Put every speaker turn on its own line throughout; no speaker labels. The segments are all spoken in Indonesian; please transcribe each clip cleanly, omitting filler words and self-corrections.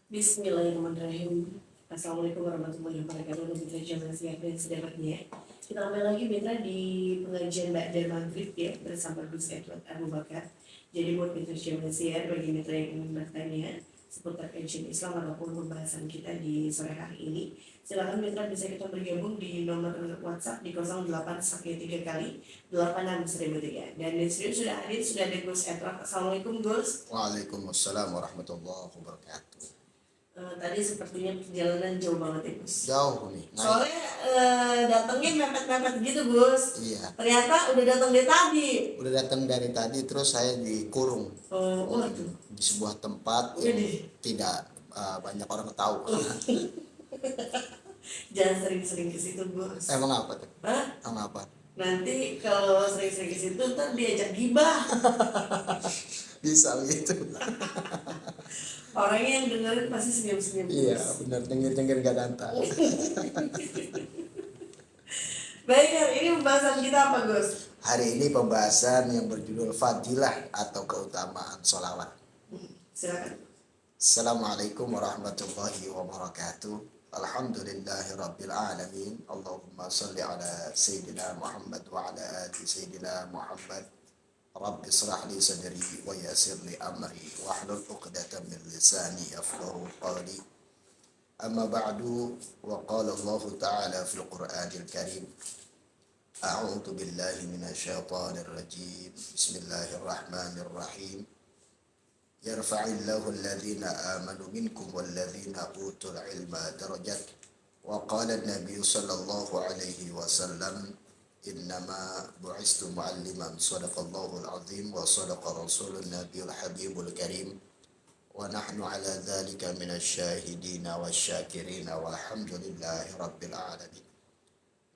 Bismillahirrahmanirrahim. Assalamualaikum warahmatullahi wabarakatuh. Mitra Jamal Siap dan sedapatnya. Kita kembali lagi Mitra di pengajian Ba'da Maghrib ya bersama Gus Edward Abu Bakar. Jadi buat Mitra Jamal Siap bagi Mitra yang ingin bertanya seputar kajian Islam ataupun pembahasan kita di sore hari ini, silakan Mitra bisa kita bergabung di nomor WhatsApp di 08 3 kali 8613. Dan di studio sudah hadir, sudah ada Gus Edward. Assalamualaikum Gus.
Waalaikumsalam warahmatullahi wabarakatuh.
Tadi sepertinya perjalanan jauh banget ya Gus.
Jauh nih.
Soalnya datangnya mepet-mepet gitu Gus.
Iya.
Ternyata udah datang dari tadi.
Udah datang dari tadi, terus saya dikurung
Waduh.
di sebuah tempat yang tidak banyak orang tahu.
Jangan sering-sering ke situ Gus.
Emang apa tuh?
Hah?
Emang apa?
Nanti kalau sering-sering ke situ ntar diajak gibah.
Bisa begitu.
Orangnya yang dengerin pasti senyum-senyum.
Iya, benar, cengir-cengir gak danta.
Baik, ini pembahasan kita apa Gus?
Hari ini pembahasan yang berjudul Fadilah atau keutamaan sholawat.
Silakan.
Assalamualaikum warahmatullahi wabarakatuh. Alhamdulillahi rabbil alamin. Allahumma salli ala Sayyidina Muhammad wa ala ali Sayyidina Muhammad. Rabbi israh li sadri wa yassir li amri wahlul 'uqdatam min lisani yafqahu qawli. Amma ba'du, wa qala Allah ta'ala fil Qur'anil Karim. A'udzu billahi minasy syaithanir rajim. Bismillahirrahmanirrahim. Yarfa'illahu alladhina amanu minkum walladhina utul ilma darajat. Wa qala an-nabiy sallallahu alaihi wasallam, innama bu'istu mu'alliman, sadaqallahul azim wa sadaqa rasulun nabiyul habibul karim, wa nahnu ala dhalika minasyahidina wasyakirina walhamdulillahi rabbil alamin.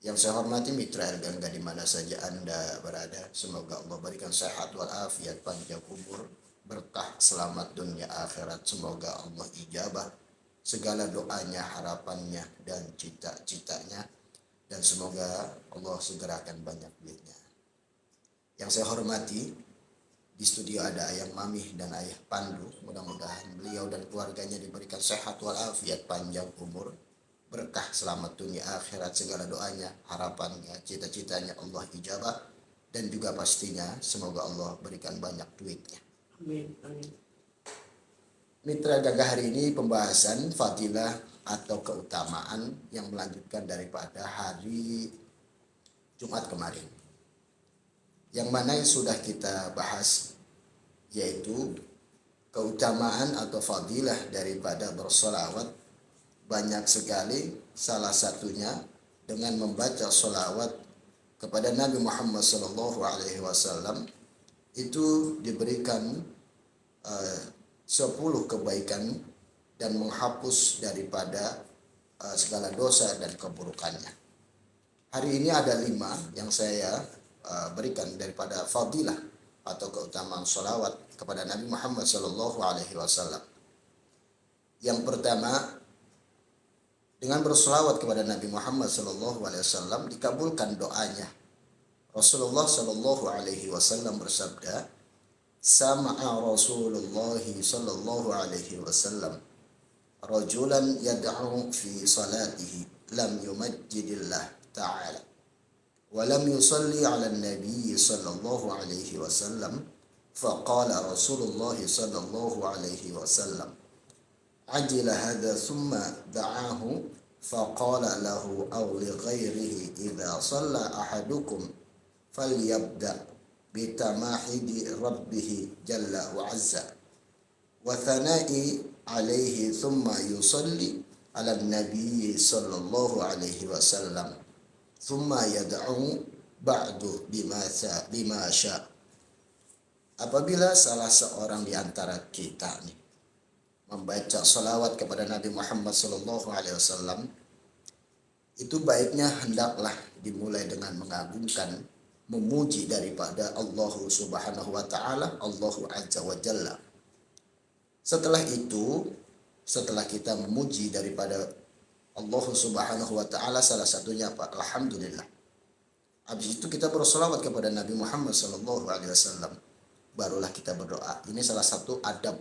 Yang saya hormati mitra Elgangga di mana saja Anda berada, semoga Allah berikan sehat walafiat, panjang umur, berkah, selamat dunia akhirat. Semoga Allah ijabah segala doanya, harapannya dan cita-citanya, dan semoga Allah segerakan banyak duitnya. Yang saya hormati, di studio ada Ayah Mamih dan Ayah Pandu. Mudah-mudahan beliau dan keluarganya diberikan sehat walafiat, panjang umur, berkah, selamat dunia akhirat, segala doanya, harapannya, cita-citanya Allah ijabah, dan juga pastinya semoga Allah berikan banyak duitnya.
Amin. Amin.
Mitra Gagah, hari ini pembahasan fadilah atau keutamaan yang melanjutkan daripada hari Jumat kemarin, yang mana sudah kita bahas, yaitu keutamaan atau fadilah daripada bersolawat. Banyak sekali, salah satunya dengan membaca solawat kepada Nabi Muhammad SAW, itu diberikan 10 kebaikan dan menghapus daripada segala dosa dan keburukannya. Hari ini ada 5 yang saya berikan daripada fadilah atau keutamaan sholawat kepada Nabi Muhammad SAW. Yang pertama, dengan bersolawat kepada Nabi Muhammad SAW dikabulkan doanya. Rasulullah SAW bersabda, "Sama'a Rasulullah sallallahu alaihi wasallam rajulan yad'u fi salatihi lam yumajjidillah ta'ala wa lam yusalli 'ala an-nabiy sallallahu alaihi wasallam, faqala Rasulullah sallallahu alaihi wasallam, ajila hadha thumma da'ahu faqala lahu aw li ghairihi idza shalla ahadukum falyabda' bitamahidi rabbih jalla wa azza wa thana'i alaihi thumma yusalli ala nabi sallallahu alaihi wasallam thumma yad'u ba'du bima sya." Apabila salah seorang di antara kita nih membaca salawat kepada Nabi Muhammad sallallahu alaihi wasallam, itu baiknya hendaklah dimulai dengan mengagungkan, memuji daripada Allah Subhanahu wa ta'ala, Allah Azza wa Jalla. Setelah itu, setelah kita memuji daripada Allah Subhanahu wa ta'ala, salah satunya apa? Alhamdulillah. Habis itu kita bersolawat kepada Nabi Muhammad sallallahu alaihi wasallam, barulah kita berdoa. Ini salah satu adab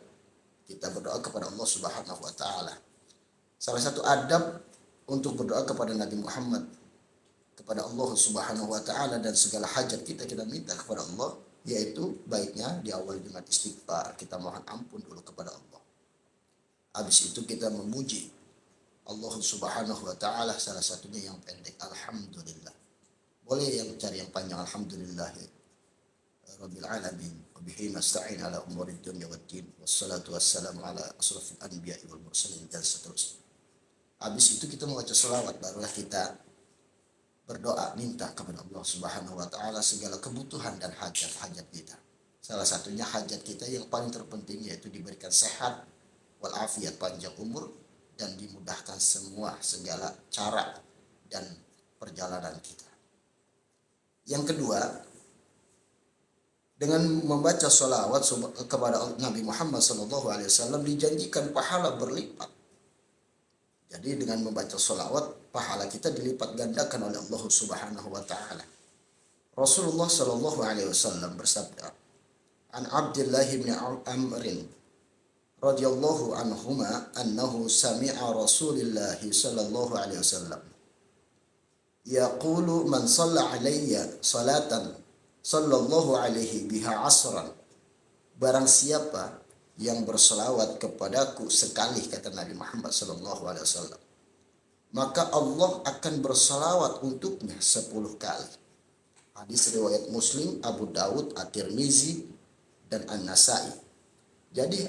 kita berdoa kepada Allah Subhanahu wa ta'ala. salah satu adab untuk berdoa kepada Nabi Muhammad, kepada Allah Subhanahu wa taala, dan segala hajat kita minta kepada Allah, yaitu baiknya diawali dengan istighfar, kita mohon ampun dulu kepada Allah. Habis itu kita memuji Allah Subhanahu wa taala, salah satunya yang pendek alhamdulillah. Boleh yang cari yang panjang alhamdulillah rabbil alamin wa bihi nasta'in ala umurid dunya waddin wassalatu wassalamu ala asrafil anbiya'i wal mursalin dan seterusnya. Habis itu kita membaca selawat, barulah kita berdoa minta kepada Allah Subhanahu wa taala segala kebutuhan dan hajat-hajat kita. Salah satunya hajat kita yang paling terpenting yaitu diberikan sehat walafiat, panjang umur, dan dimudahkan semua segala cara dan perjalanan kita. Yang kedua, dengan membaca sholawat kepada Nabi Muhammad SAW dijanjikan pahala berlipat. Jadi dengan membaca sholawat, pahala kita dilipat gandakan oleh Allah Subhanahu wa taala. Rasulullah SAW bersabda, "An Abdullah bin Amrin radhiyallahu anhuma annahu sami'a Rasulullah sallallahu alaihi wasallam yaqulu man shalla alayya salatan sallallahu alaihi biha asran." Barang siapa yang berselawat kepadaku sekali, kata Nabi Muhammad sallallahu alaihi wasallam, maka Allah akan berselawat untuknya 10 kali. Hadis riwayat Muslim, Abu Dawud, At-Tirmizi, dan An-Nasai. Jadi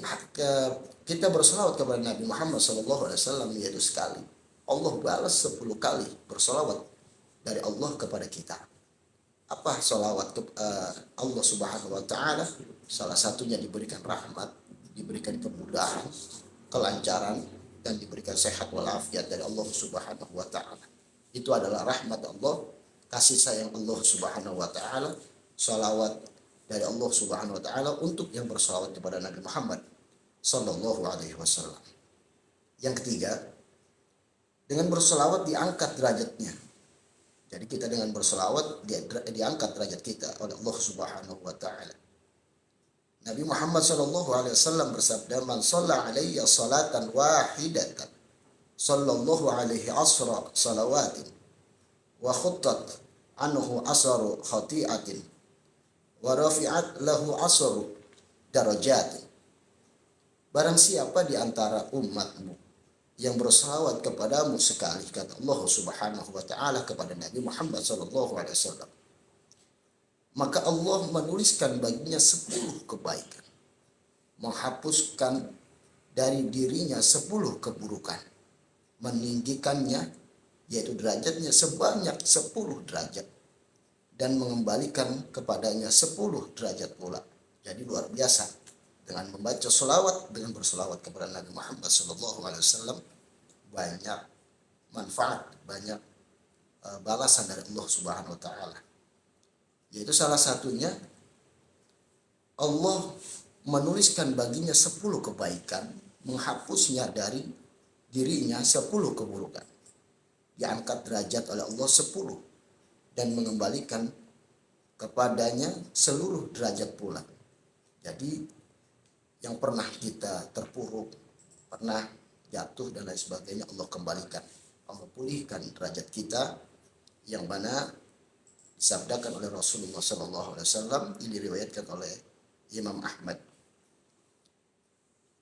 kita berselawat kepada Nabi Muhammad SAW yaitu sekali. Allah balas 10 kali berselawat dari Allah kepada kita. Apa selawat Allah Subhanahu wa taala? Salah satunya diberikan rahmat, diberikan kemudahan, kelancaran, dan diberikan sehat walafiat dari Allah Subhanahu wa taala. Itu adalah rahmat Allah, kasih sayang Allah Subhanahu wa taala, salawat dari Allah Subhanahu wa taala untuk yang berselawat kepada Nabi Muhammad sallallahu alaihi wasallam. Yang ketiga, dengan berselawat diangkat derajatnya. Jadi kita dengan berselawat diangkat derajat kita oleh Allah Subhanahu wa taala. Nabi Muhammad sallallahu alaihi wasallam bersabda, "Man shalla alayya salatan wahidatan sallallahu alaihi asra salawatin wa khuttat anhu asaru khati'atin wa rafi'at lahu asru darajat." Barang siapa di antara umatmu yang berselawat kepadamu sekali, kata Allah Subhanahu wa taala kepada Nabi Muhammad sallallahu alaihi wasallam, maka Allah menuliskan baginya 10 kebaikan, menghapuskan dari dirinya 10 keburukan, meninggikannya yaitu derajatnya sebanyak 10 derajat, dan mengembalikan kepadanya 10 derajat pula. Jadi luar biasa. Dengan membaca selawat, dengan berselawat kepada Nabi Muhammad SAW, banyak manfaat, banyak balasan dari Allah Subhanahu wa taala. Yaitu salah satunya Allah menuliskan baginya 10 kebaikan, menghapusnya dari dirinya 10 keburukan. Diangkat derajat oleh Allah 10 dan mengembalikan kepadanya seluruh derajat pula. Jadi yang pernah kita terpuruk, pernah jatuh dan lain sebagainya, Allah kembalikan, Allah pulihkan derajat kita, yang mana disabdakan oleh Rasulullah SAW, ini diriwayatkan oleh Imam Ahmad.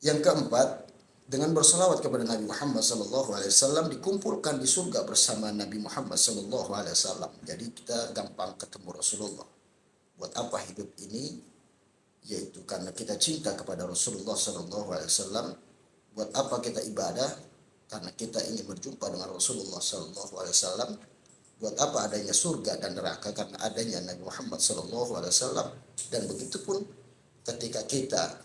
Yang keempat, dengan berselawat kepada Nabi Muhammad SAW dikumpulkan di surga bersama Nabi Muhammad SAW. Jadi kita gampang ketemu Rasulullah. Buat apa hidup ini? Yaitu karena kita cinta kepada Rasulullah SAW. Buat apa kita ibadah? Karena kita ingin berjumpa dengan Rasulullah SAW. Buat apa adanya surga dan neraka? Karena adanya Nabi Muhammad SAW. Dan begitu pun ketika kita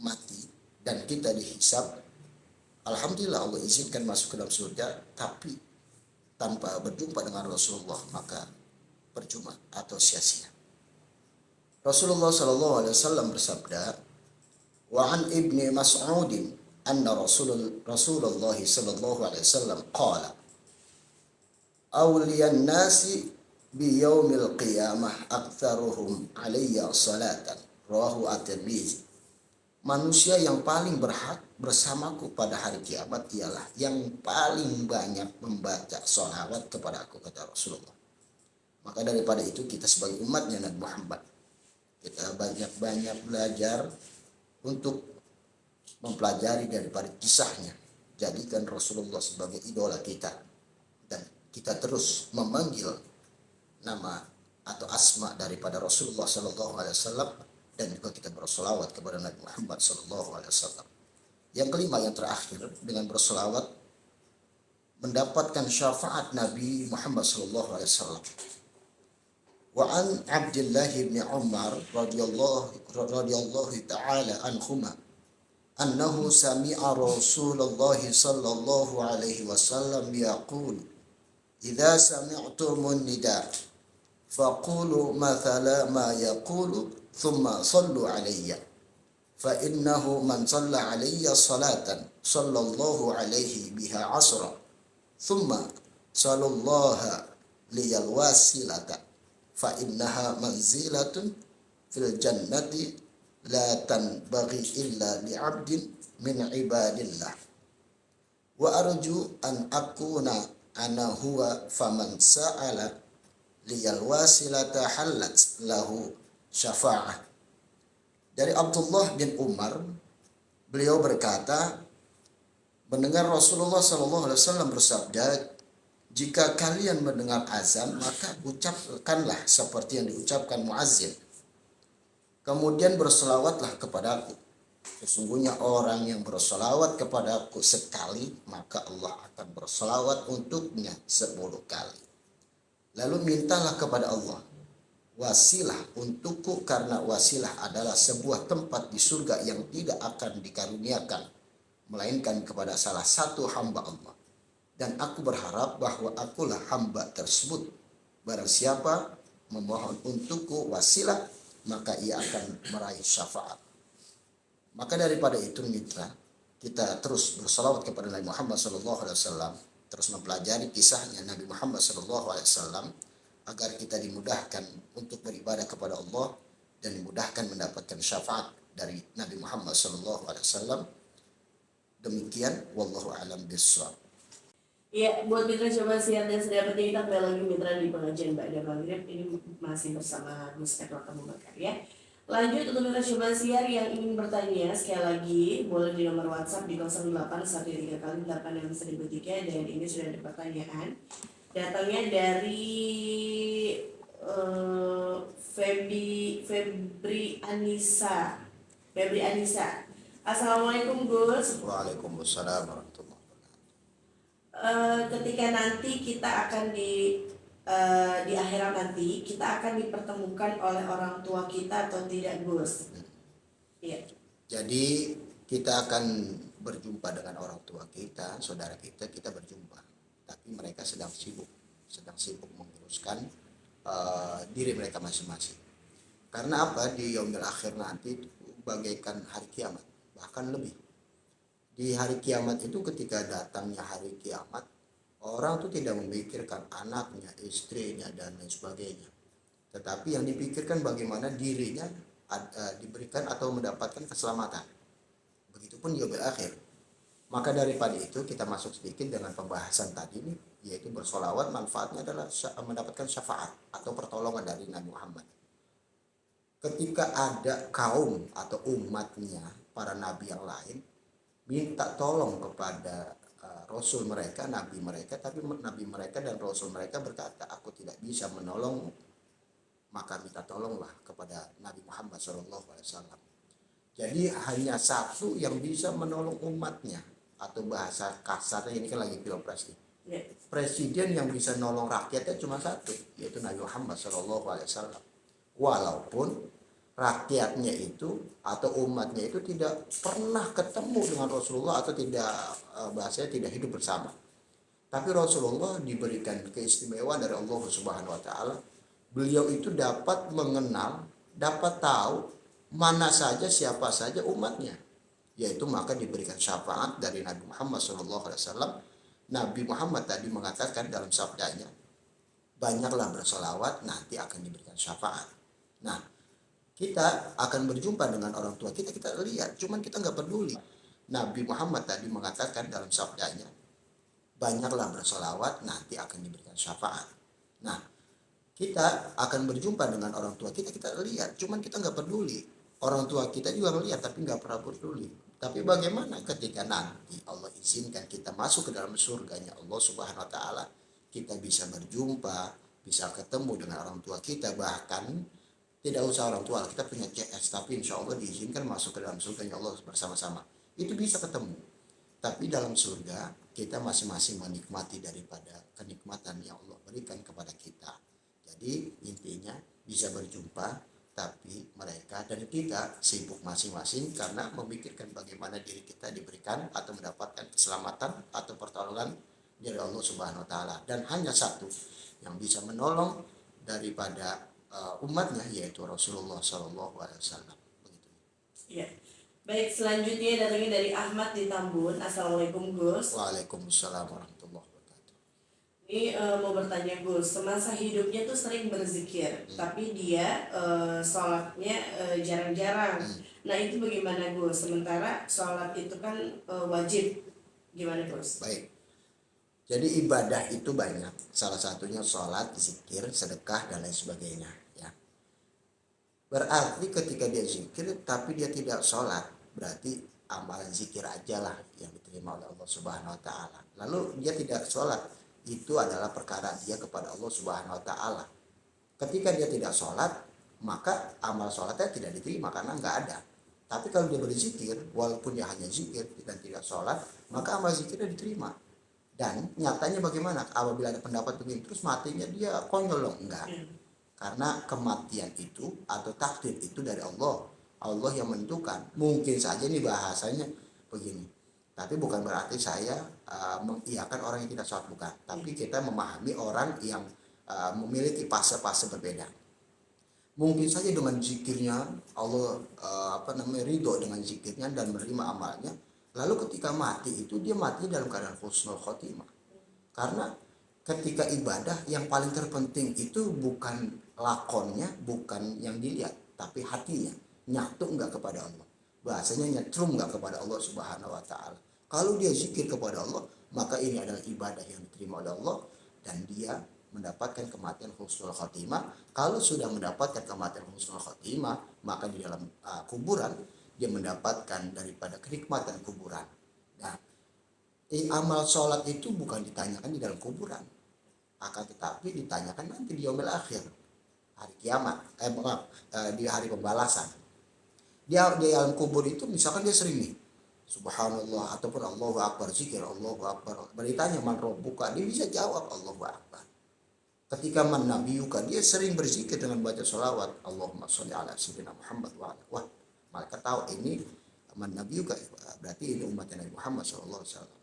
mati dan kita dihisab, alhamdulillah Allah izinkan masuk ke dalam surga, tapi tanpa berjumpa dengan Rasulullah maka percuma atau sia-sia. Rasulullah sallallahu alaihi wasallam bersabda, "Wa an Ibni Mas'ud anna Rasulullah sallallahu alaihi wasallam qala, awliyan nasi bi yaumil qiyamah aktsaruhum alayya salatan." Rawahu At-Tirmizi. manusia yang paling berhak bersamaku pada hari kiamat ialah yang paling banyak membaca sholawat kepada aku, kata Rasulullah. Maka daripada itu kita sebagai umatnya Nabi Muhammad, kita banyak-banyak belajar untuk mempelajari daripada kisahnya. Jadikan Rasulullah sebagai idola kita. Dan kita terus memanggil nama atau asma daripada Rasulullah SAW. Dan juga kita bersolawat kepada Nabi Muhammad SAW. Yang kelima, yang terakhir, dengan bersolawat mendapatkan syafaat Nabi Muhammad SAW. Wa an Abdullah bin Umar radhiyallahu ta'ala anhuma annahu sami'a Rasulullah sallallahu alaihi wasallam yaqul idza sami'tumun nida faqulu mathala ma yaqulu thumma sallu alayya fa innahu man shalla alayya salatan sallallahu alaihi biha asra thumma sallallahu liyal wasilata fa innaha manzilatun fil jannati la tanbaghi illa li'abdin min ibadillah wa arju an akuna ana huwa faman sa'ala liyal wasilata halat lahu syafa'ah. Dari Abdullah bin Umar, beliau berkata mendengar Rasulullah SAW bersabda, jika kalian mendengar azan, maka ucapkanlah seperti yang diucapkan muazzin. Kemudian berselawatlah kepadaku. Sesungguhnya orang yang berselawat kepadaku sekali, maka Allah akan berselawat untuknya 10 kali. Lalu mintalah kepada Allah wasilah untukku, karena wasilah adalah sebuah tempat di surga yang tidak akan dikaruniakan melainkan kepada salah satu hamba Allah. Dan aku berharap bahwa akulah hamba tersebut. Barang siapa memohon untukku wasilah, maka ia akan meraih syafaat. Maka daripada itu mitra, kita terus bersalawat kepada Nabi Muhammad SAW, terus mempelajari kisahnya Nabi Muhammad SAW, agar kita dimudahkan untuk beribadah kepada Allah dan dimudahkan mendapatkan syafaat dari Nabi Muhammad SAW. Demikian, wallahu a'lam bishawab.
Ya, buat mitra coba siar dan sedapat kita kembali lagi mitra di pengajian Ba'da Maghrib. Ini masih bersama Gus Edward Abu Bakar ya. Lanjut untuk mitra coba siar yang ingin bertanya, sekali lagi boleh di nomor WhatsApp di 0813 kali 8 yang bisa dibutiknya. Dan ini sudah ada pertanyaan. Datangnya dari Febri Anissa. Assalamualaikum Gus.
Waalaikumsalam warahmatullahi wabarakatuh.
Ketika nanti kita akan di akhirat nanti kita akan dipertemukan oleh orang tua kita atau tidak Gus? Iya.
Jadi kita akan berjumpa dengan orang tua kita, saudara kita berjumpa. Tapi mereka sedang sibuk menguruskan diri mereka masing-masing. Karena apa? Di yaumil akhir nanti itu bagaikan hari kiamat, bahkan lebih. Di hari kiamat itu, ketika datangnya hari kiamat, orang tuh tidak memikirkan anaknya, istrinya, dan lain sebagainya. Tetapi yang dipikirkan bagaimana dirinya diberikan atau mendapatkan keselamatan. Begitupun di yaumil akhir. Maka daripada itu kita masuk sedikit dengan pembahasan tadi ini, yaitu bersolawat manfaatnya adalah mendapatkan syafaat atau pertolongan dari Nabi Muhammad. Ketika ada kaum atau umatnya, para nabi yang lain, minta tolong kepada Rasul mereka, Nabi mereka, tapi Nabi mereka dan Rasul mereka berkata, aku tidak bisa menolong, maka minta tolonglah kepada Nabi Muhammad SAW. Jadi hanya satu yang bisa menolong umatnya, atau bahasa kasarnya ini kan lagi pilpres nih. Presiden yang bisa nolong rakyatnya cuma satu, yaitu Nabi Muhammad SAW. Walaupun rakyatnya itu atau umatnya itu tidak pernah ketemu dengan Rasulullah atau tidak bahasanya tidak hidup bersama. Tapi Rasulullah diberikan keistimewaan dari Allah Subhanahu wa taala. Beliau itu dapat mengenal, dapat tahu mana saja, siapa saja umatnya. Yaitu maka diberikan syafaat dari Nabi Muhammad SAW. Nabi Muhammad tadi mengatakan dalam sabdanya, banyaklah bersolawat, nanti akan diberikan syafaat. Nah, kita akan berjumpa dengan orang tua kita, kita lihat, cuman kita nggak peduli. Nabi Muhammad tadi mengatakan dalam sabdanya, banyaklah bersolawat, nanti akan diberikan syafaat. Nah, kita akan berjumpa dengan orang tua kita, kita lihat, cuman kita nggak peduli. Orang tua kita juga melihat, tapi nggak pernah peduli. Tapi bagaimana ketika nanti Allah izinkan kita masuk ke dalam surganya Allah Subhanahu Wa Taala, kita bisa berjumpa, bisa ketemu dengan orang tua kita, bahkan tidak usah orang tua, kita punya CS, tapi insya Allah diizinkan masuk ke dalam surganya Allah bersama-sama. Itu bisa ketemu. Tapi dalam surga, kita masing-masing menikmati daripada kenikmatan yang Allah berikan kepada kita. Jadi intinya bisa berjumpa, tapi mereka dan kita sibuk masing-masing karena memikirkan bagaimana diri kita diberikan atau mendapatkan keselamatan atau pertolongan dari Allah Subhanahu Wa Taala. Dan hanya satu yang bisa menolong daripada umatnya, yaitu Rasulullah Shallallahu Alaihi Wasallam. Begitu.
Ya. Baik, selanjutnya datangnya dari Ahmad di Tambun. Assalamualaikum Gus.
Waalaikumsalam warahmatullahi wabarakatuh.
Ini mau bertanya Gus, semasa hidupnya tuh sering berzikir, tapi dia sholatnya jarang-jarang. Nah itu bagaimana Gus? Sementara sholat itu kan wajib, gimana Gus?
Baik. Jadi ibadah itu banyak. Salah satunya sholat, zikir, sedekah dan lain sebagainya. Ya. Berarti ketika dia zikir tapi dia tidak sholat, berarti amalan zikir aja lah yang diterima oleh Allah Subhanahu Wa Taala. Lalu dia tidak sholat, itu adalah perkara dia kepada Allah Subhanahu Wa Taala. Ketika dia tidak sholat, maka amal sholatnya tidak diterima karena nggak ada. Tapi kalau dia berzikir, walaupun dia hanya zikir dan tidak sholat, maka amal zikirnya diterima. Dan nyatanya bagaimana apabila ada pendapat begini terus matinya dia konyol loh? Enggak. Karena kematian itu atau takdir itu dari Allah. Allah yang menentukan. Mungkin saja ini bahasanya begini. Tapi bukan berarti saya mengiyakan orang yang tidak sholat, bukan. Tapi kita memahami orang yang memiliki fase-fase berbeda. Mungkin saja dengan zikirnya Allah ridho dengan zikirnya dan menerima amalnya. Lalu ketika mati itu dia mati dalam keadaan husnul khotimah. Karena ketika ibadah yang paling terpenting itu bukan lakonnya, bukan yang dilihat, tapi hatinya. Nyatu enggak kepada Allah. Bahasanya nyetrum enggak kepada Allah Subhanahu Wa Taala. Kalau dia zikir kepada Allah, maka ini adalah ibadah yang diterima oleh Allah dan dia mendapatkan kematian husnul khotimah. Kalau sudah mendapatkan kematian husnul khotimah, maka di dalam kuburan dia mendapatkan daripada kenikmatan kuburan. Nah, amal sholat itu bukan ditanyakan di dalam kuburan, akan tetapi ditanyakan nanti di yaumil akhir, hari kiamat, di hari pembalasan. Dia di dalam kubur itu misalkan dia sering nih, subhanallah ataupun Allahu Akbar, zikir Allahu Akbar. Beritanya man rabbuka, dia bisa jawab Allahu Akbar. Ketika man nabiyuka, dia sering berzikir dengan baca sholawat, Allahumma sholli ala sayyidina Muhammad wa ala. Wah, mereka tahu ini man nabiyuka, berarti ini umat Nabi Muhammad sallallahu alaihi wasallam.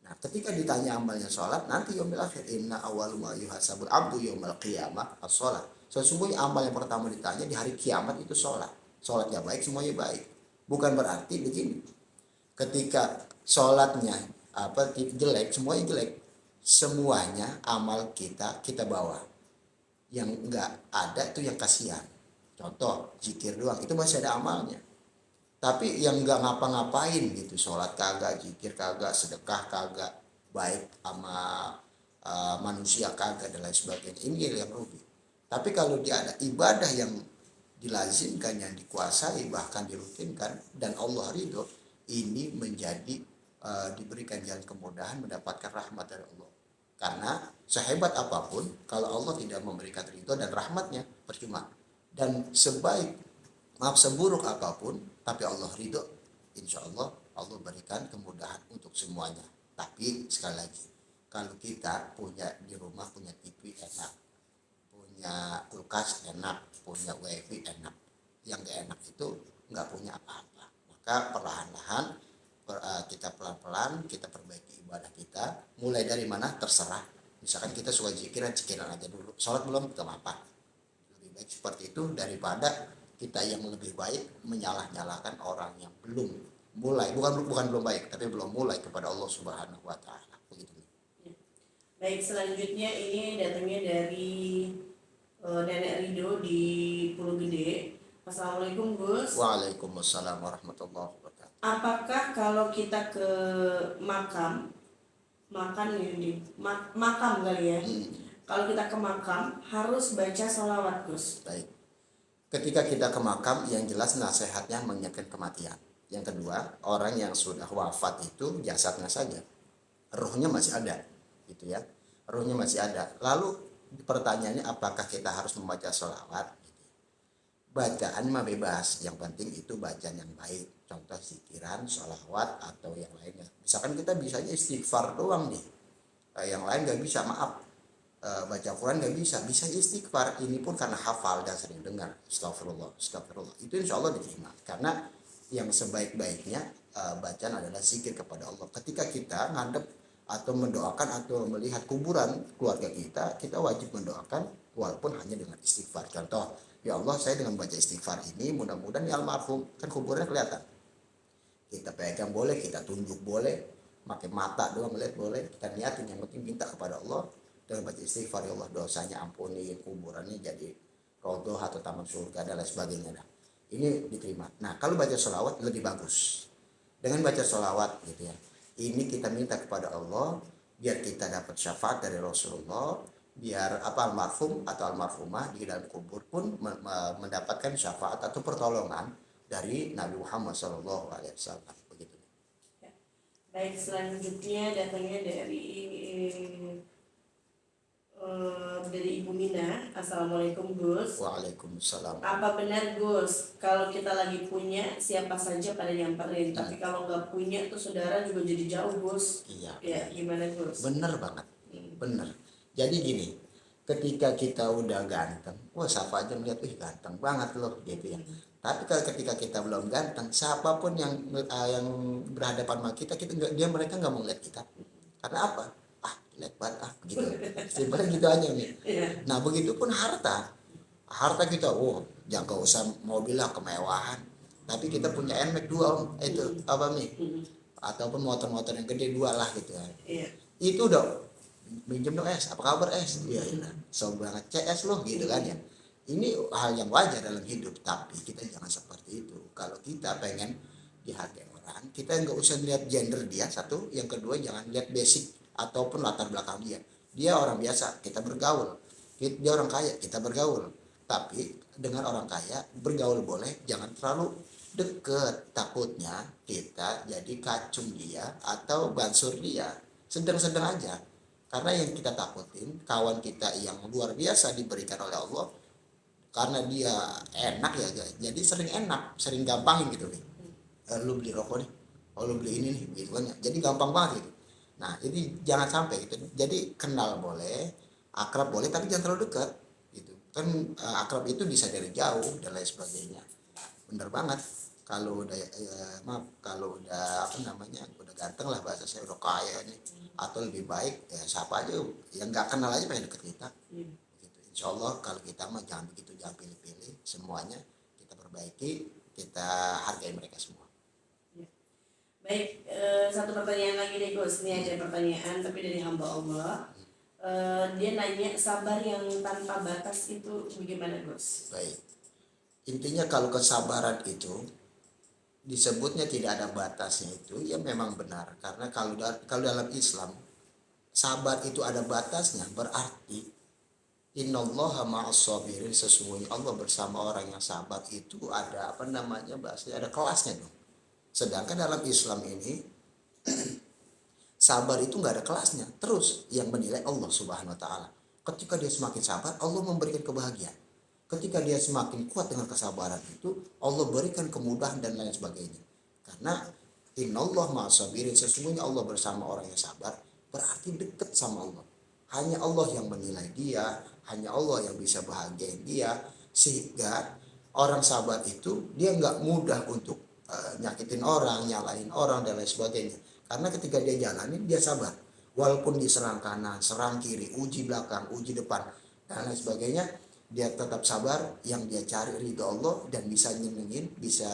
Nah, ketika ditanya amalnya sholat, nanti yaumil akhir, inna awwalu ma yuhasabul abdu yaumil qiyamah as-sholat. Sesungguhnya amal yang pertama ditanya di hari kiamat itu sholat. Sholatnya baik, semuanya baik. Bukan berarti begini. Ketika sholatnya jelek, semuanya jelek. Semuanya amal kita bawa. Yang enggak ada itu yang kasihan. Contoh, zikir doang, itu masih ada amalnya. Tapi yang enggak ngapa-ngapain gitu, sholat kagak, zikir kagak, sedekah kagak, baik sama manusia kagak dan lain sebagainya, ini yang rugi. Tapi kalau dia ada ibadah yang dilazimkan, yang dikuasai, bahkan dirutinkan, dan Allah ridho, ini menjadi diberikan jalan kemudahan mendapatkan rahmat dari Allah. Karena sehebat apapun, kalau Allah tidak memberikan ridho dan rahmatnya, percuma. Dan seburuk apapun, tapi Allah ridho, insya Allah Allah berikan kemudahan untuk semuanya. Tapi sekali lagi, kalau kita punya di rumah punya TV enak, punya kulkas enak, punya wifi enak, yang gak enak itu nggak punya apa-apa. Maka perlahan-lahan kita pelan-pelan kita perbaiki ibadah kita. Mulai dari mana terserah. Misalkan kita suka zikiran aja dulu. Sholat belum, gak apa-apa. Lebih baik seperti itu daripada kita yang lebih baik menyalah-nyalahkan orang yang belum mulai, bukan belum baik, tapi belum mulai kepada Allah Subhanahu Wa Taala. Begitu.
Baik, selanjutnya ini datangnya dari Nenek Rido di Pulau Gede. Assalamualaikum Gus.
Waalaikumsalam warahmatullahi wabarakatuh.
Apakah kalau kita ke makam, makam kali ya? Kalau kita ke makam harus baca sholawat Gus.
Baik. Ketika kita ke makam, yang jelas nasihatnya mengingatkan kematian. Yang kedua, orang yang sudah wafat itu jasadnya saja, ruhnya masih ada, gitu ya. Ruhnya masih ada. Lalu pertanyaannya, apakah kita harus membaca sholawat? Bacaan mah bebas, yang penting itu bacaan yang baik. Contoh zikiran, sholawat atau yang lainnya. Misalkan kita bisa aja istighfar doang nih, yang lain nggak bisa, maaf. Baca Quran nggak bisa istighfar. Ini pun karena hafal dan sering dengar astagfirullah, itu insya Allah diterima. Karena yang sebaik-baiknya bacaan adalah zikir kepada Allah. Ketika kita ngadep atau mendoakan atau melihat kuburan keluarga kita, kita wajib mendoakan walaupun hanya dengan istighfar. Contoh, ya Allah, saya dengan baca istighfar ini mudah-mudahan ya almarhum, kan kuburannya kelihatan, kita pegang boleh, kita tunjuk boleh, pakai mata doang melihat boleh, kita niatin, yang penting minta kepada Allah dengan baca istighfar, ya Allah dosanya ampuni, kuburannya jadi rodoh atau taman surga dan lain sebagainya. Nah, ini diterima. Nah, kalau baca sholawat lebih bagus. Dengan baca sholawat gitu ya, ini kita minta kepada Allah biar kita dapat syafaat dari Rasulullah, biar almarhum atau almarhumah di dalam kubur pun mendapatkan syafaat atau pertolongan dari Nabi Muhammad SAW. Begitu.
Baik, selanjutnya datangnya dari Ibu Mina. Assalamualaikum Gus.
Waalaikumsalam.
Apa benar Gus, kalau kita lagi punya siapa saja pada nyamperin, tapi kalau nggak punya tuh saudara juga jadi jauh Gus?
Iya.
Ya, gimana Gus?
Bener banget. Bener. Jadi gini, ketika kita udah ganteng, wah siapa aja melihat, ganteng banget loh gitu ya. Tapi kalau ketika kita belum ganteng, siapapun yang berhadapan sama kita mereka nggak mau lihat kita. Karena apa? Jelek banget gitu. Simpelnya gitu aja nih. Nah, begitupun harta kita, jangan usah mobil lah, kemewahan. Tapi kita punya NMAX 2 itu apa nih? Ataupun motor-motor yang gede 2 lah gitu ya. Itu udah minjem dong apa kabar iya so banget CS loh gitu kan ya. Ini hal yang wajar dalam hidup, tapi kita jangan seperti itu. Kalau kita pengen dihargai orang, kita nggak usah lihat gender dia, satu. Yang kedua, jangan lihat basic ataupun latar belakang dia orang biasa, kita bergaul. Dia orang kaya, kita bergaul. Tapi dengan orang kaya bergaul boleh, jangan terlalu deket, takutnya kita jadi kacung dia atau bansur dia. Sedang-sedang aja. Karena yang kita takutin, kawan kita yang luar biasa diberikan oleh Allah, karena dia enak ya, jadi sering gampangin gitu nih. Lu beli rokok nih, lu beli ini nih, gitu kan ya. Jadi gampang banget gitu. Nah, ini jangan sampai gitu. Jadi kenal boleh, akrab boleh, tapi jangan terlalu dekat gitu. Kan akrab itu bisa dari jauh dan lain sebagainya. Bener banget. Kalau udah udah ganteng lah, bahasa saya udah kaya nih, atau lebih baik ya siapa aja yang nggak kenal aja pengen deket kita. Gitu. Insya Allah kalau kita mah jangan begitu, jangan pilih-pilih, semuanya kita perbaiki, kita hargai mereka semua.
Baik, satu pertanyaan lagi deh Gus. Ini ada pertanyaan tapi dari hamba Allah. Dia nanya, sabar yang tanpa batas itu bagaimana Gus?
Baik, intinya kalau kesabaran itu disebutnya tidak ada batasnya, itu ya memang benar. Karena kalau dalam Islam sabar itu ada batasnya, berarti innallaha ma'as-sabirin, sesungguhnya Allah bersama orang yang sabar. Itu ada bahasanya ada kelasnya dong. Sedangkan dalam Islam ini sabar itu nggak ada kelasnya. Terus yang menilai Allah Subhanahu Wa Taala. Ketika dia semakin sabar, Allah memberikan kebahagiaan. Ketika dia semakin kuat dengan kesabaran itu, Allah berikan kemudahan dan lain sebagainya. Karena innallaha ma'as-sabirin, sesungguhnya Allah bersama orang yang sabar, berarti dekat sama Allah. Hanya Allah yang menilai dia, hanya Allah yang bisa bahagiain dia. Sehingga orang sabar itu dia nggak mudah untuk nyakitin orang, nyalahin orang dan lain sebagainya. Karena ketika dia jalanin, dia sabar. Walaupun diserang kanan, serang kiri, uji belakang, uji depan dan lain sebagainya, dia tetap sabar. Yang dia cari ridho Allah dan bisa nyenengin, bisa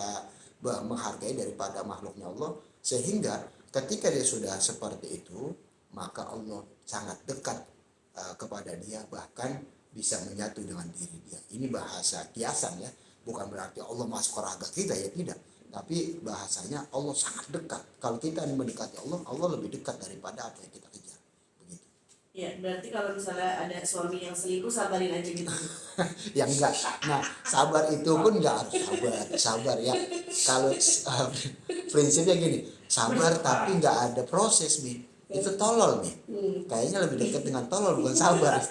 menghargai daripada makhluknya Allah. Sehingga ketika dia sudah seperti itu, maka Allah sangat dekat kepada dia, bahkan bisa menyatu dengan diri dia. Ini bahasa kiasan ya. Bukan berarti Allah masuk ke raga kita, ya tidak. Tapi bahasanya Allah sangat dekat. Kalau kita mendekati Allah, Allah lebih dekat daripada apa yang kita kejar. Begitu.
Ya, berarti kalau misalnya ada suami yang selingkuh, sabarin aja gitu.
Ya enggak. Nah, sabar itu pun enggak harus sabar ya. Kalau prinsipnya gini, sabar tapi enggak ada proses nih. Itu tolol nih. Kayaknya lebih dekat dengan tolol, bukan sabar.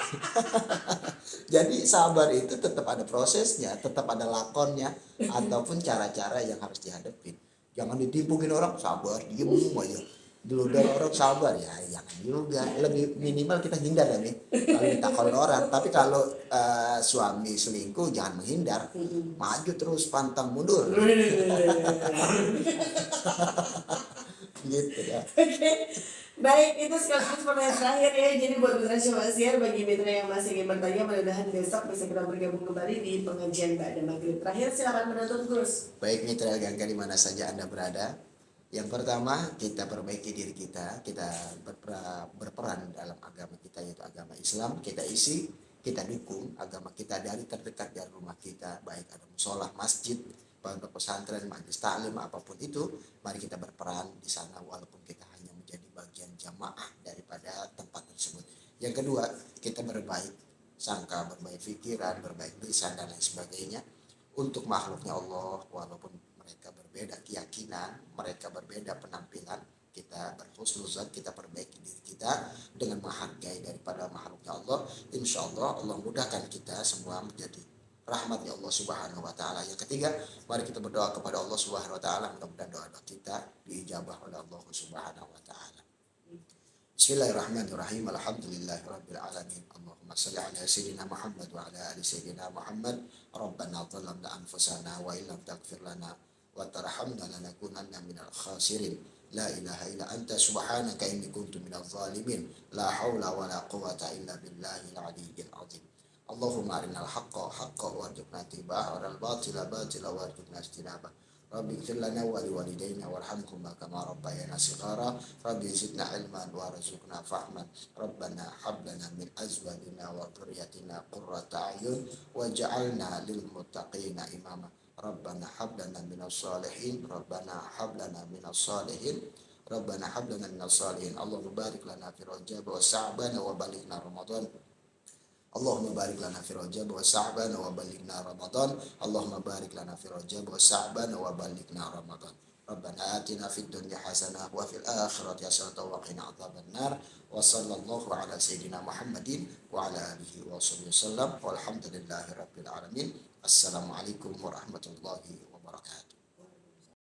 Jadi sabar itu tetap ada prosesnya, tetap ada lakonnya, ataupun cara-cara yang harus dihadapin. Jangan ditipukin orang, sabar, diem aja. Dulu dari orang sabar, ya jangan juga. Lebih minimal kita hindar ya nih. Kalau ditakol orang. Tapi kalau suami selingkuh, jangan menghindar. Maju terus, pantang mundur. Gitu ya.
Oke, baik, itu sekaligus pertanyaan terakhir ya. Jadi buat Mitra Syamasiar, bagi mitra yang masih ingin bertanya, mudah-mudahan besok bisa kita bergabung kembali di pengajian Ba'da Maghrib. Terakhir silakan menutup Gus.
Baik mitra Gangga di mana saja Anda berada. Yang pertama, kita perbaiki diri kita berperan dalam agama kita, yaitu agama Islam. Kita isi, kita dukung agama kita dari terdekat dari rumah kita, baik ada musola, masjid, pondok pesantren, majelis taklim, apapun itu. Mari kita berperan di sana walaupun kita hanya menjadi bagian jamaah daripada tempat tersebut. Yang kedua, kita berbaik sangka, berbaik pikiran, berbaik lisan dan lain sebagainya untuk makhluknya Allah, walaupun mereka berbeda keyakinan, mereka berbeda penampilan, kita berhusnuzan, kita perbaiki diri kita dengan menghargai daripada makhluknya Allah. Insya Allah Allah mudahkan kita semua menjadi rahmatnya Allah Subhanahu wa taala. Yang ketiga, mari kita berdoa kepada Allah Subhanahu wa taala, mudah-mudahan doa-doa kita diijabah oleh Allah Subhanahu wa taala. Bismillahirrahmanirrahim. Alhamdulillahirabbil alamin. Allahumma shalli ala sayyidina Muhammad wa ala ali sayyidina Muhammad. Rabbana dhalamna anfusana wa illam taghfir lana wa tarhamna lanakunanna minal khasirin. La ilaha illa anta subhanaka inni kuntu minadh dhalimin. La haula wa la quwwata illa billahil aliyyil azim. Allahumma arinal haqqa haqqan warzuqna ittiba'ahu wal batila batila warzuqna ijtinabah. Rabbi ighfir lana wa liwalidayna warhamhuma kama rabbayana shighara. Rabbi zidna ilman warzuqna fahman. Rabbana hab lana min azwajina wa dhurriyyatina qurrata a'yun waj'alna lil muttaqina imama. Rabbana hab lana minas shalihin. Rabbana hab lana minas shalihin. Rabbana hab lana minas shalihin. Allahumma barik lana fi Rajab wa Sha'ban wa balighna Ramadan. Allahumma barik lana fi Rajab wa Sha'ban wa balighna Ramadan. Allahumma barik lana fi Rajab wa Sha'ban wa balighna Ramadan. Rabbana atina fid dunya hasanah wa fil akhirati hasanah wa qina adzaban nar. Wa sallallahu ala sayyidina Muhammadin wa ala alihi wa sahbihi wasallam. Walhamdulillahirabbil alamin. Assalamualaikum warahmatullahi wabarakatuh.